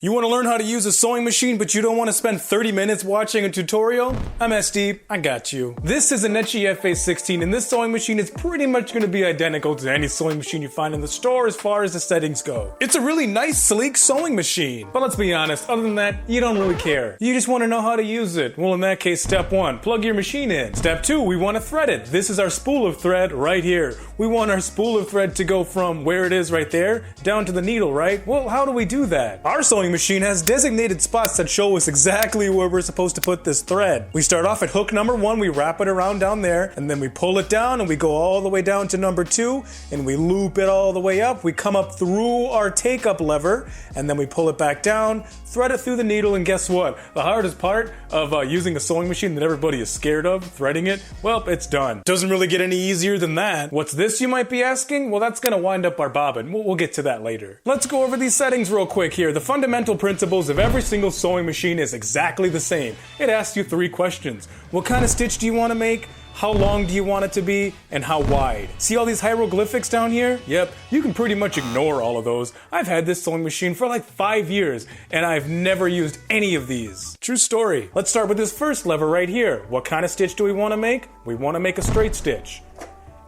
You want to learn how to use a sewing machine, but you don't want to spend 30 minutes watching a tutorial? I'm SD, I got you. This is a Nechi FA16, and this sewing machine is pretty much going to be identical to any sewing machine you find in the store as far as the settings go. It's a really nice, sleek sewing machine. But let's be honest, other than that, you don't really care. You just want to know how to use it. Well, in that case, step 1, plug your machine in. Step 2, we want to thread it. This is our spool of thread right here. We want our spool of thread to go from where it is right there down to the needle, right? Well, how do we do that? Our sewing machine has designated spots that show us exactly where we're supposed to put this thread. We start off at hook number 1, we wrap it around down there, and then we pull it down and we go all the way down to number 2, and we loop it all the way up. We come up through our take-up lever, and then we pull it back down, thread it through the needle, and guess what? The hardest part of using a sewing machine that everybody is scared of, threading it, well, it's done. Doesn't really get any easier than that. What's this, you might be asking? Well, that's gonna wind up our bobbin. We'll get to that later. Let's go over these settings real quick here. The fundamental principles of every single sewing machine is exactly the same. It asks you 3 questions. What kind of stitch do you want to make? How long do you want it to be? And how wide? See all these hieroglyphics down here? Yep, you can pretty much ignore all of those. I've had this sewing machine for like 5 years, and I've never used any of these. True story. Let's start with this first lever right here. What kind of stitch do we want to make? We want to make a straight stitch.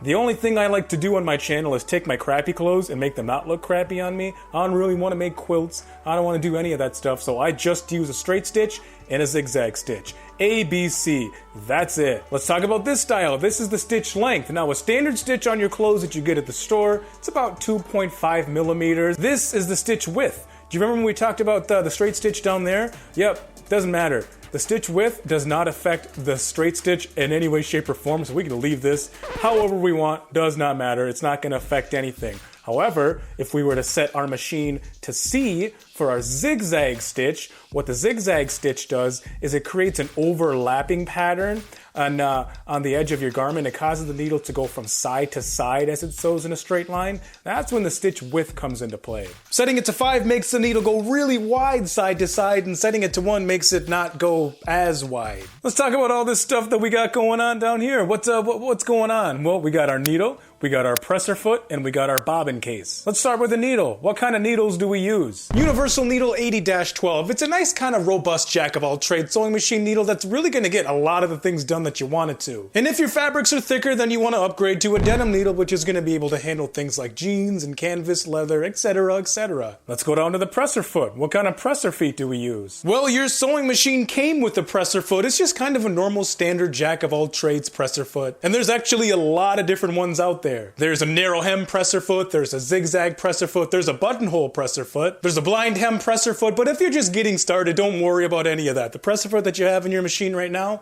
The only thing I like to do on my channel is take my crappy clothes and make them not look crappy on me. I don't really want to make quilts. I don't want to do any of that stuff, so I just use a straight stitch and a zigzag stitch. A, B, C. That's it. Let's talk about this style. This is the stitch length. Now, a standard stitch on your clothes that you get at the store, it's about 2.5 millimeters. This is the stitch width. Do you remember when we talked about the straight stitch down there? Yep, doesn't matter. The stitch width does not affect the straight stitch in any way, shape, or form, so we can leave this however we want, does not matter. It's not going to affect anything. However, if we were to set our machine to C for our zigzag stitch, what the zigzag stitch does is it creates an overlapping pattern on the edge of your garment. It causes the needle to go from side to side as it sews in a straight line. That's when the stitch width comes into play. Setting it to 5 makes the needle go really wide side to side, and setting it to 1 makes it not go as wide. Let's talk about all this stuff that we got going on down here. What's going on? Well, we got our needle, we got our presser foot, and we got our bobbin case. Let's start with the needle. What kind of needles do we use? Universal Needle 80-12. It's a nice kind of robust jack-of-all-trades sewing machine needle that's really going to get a lot of the things done that you want it to. And if your fabrics are thicker, then you want to upgrade to a denim needle, which is going to be able to handle things like jeans and canvas, leather, etc., etc. Let's go down to the presser foot. What kind of presser feet do we use? Well, your sewing machine came with the presser foot. It's just kind of a normal standard jack-of-all-trades presser foot. And there's actually a lot of different ones out there. There's a narrow hem presser foot, there's a zigzag presser foot, there's a buttonhole presser foot, there's a blind hem presser foot, but if you're just getting started, don't worry about any of that. The presser foot that you have in your machine right now,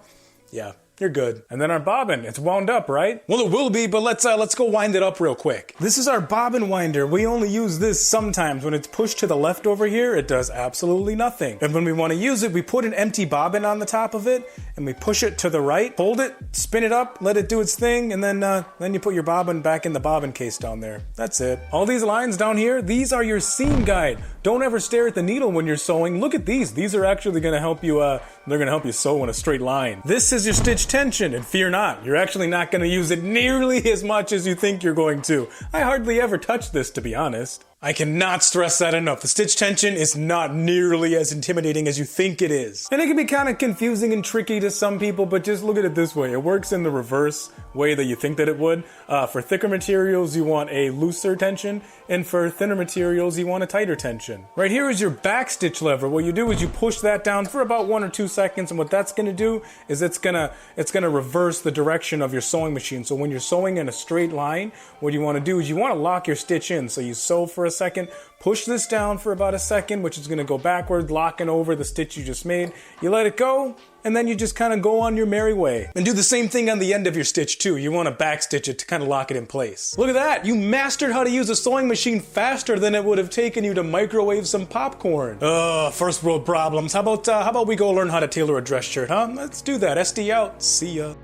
yeah, you're good. And then our bobbin, it's wound up, right? Well, it will be, but let's go wind it up real quick. This is our bobbin winder. We only use this sometimes. When it's pushed to the left over here, it does absolutely nothing. And when we want to use it, we put an empty bobbin on the top of it, and we push it to the right, hold it, spin it up, let it do its thing, and then you put your bobbin back in the bobbin case down there. That's it. All these lines down here, these are your seam guide. Don't ever stare at the needle when you're sewing. Look at these. These are actually going to help you, they're going to help you sew in a straight line. This is your stitch tension, and fear not, you're actually not going to use it nearly as much as you think you're going to. I hardly ever touch this, to be honest. I cannot stress that enough. The stitch tension is not nearly as intimidating as you think it is. And it can be kind of confusing and tricky to some people, but just look at it this way. It works in the reverse way that you think that it would. For thicker materials, you want a looser tension, and for thinner materials, you want a tighter tension. Right here is your back stitch lever. What you do is you push that down for about 1 or 2 seconds, and what that's gonna do is it's gonna reverse the direction of your sewing machine. So when you're sewing in a straight line, what you wanna do is you wanna lock your stitch in. So you sew for a second, push this down for about a second, which is going to go backward, locking over the stitch you just made. You let it go, and then you just kind of go on your merry way. And do the same thing on the end of your stitch too. You want to backstitch it to kind of lock it in place. Look at that! You mastered how to use a sewing machine faster than it would have taken you to microwave some popcorn. First world problems. How about we go learn how to tailor a dress shirt, huh? Let's do that. SD out. See ya.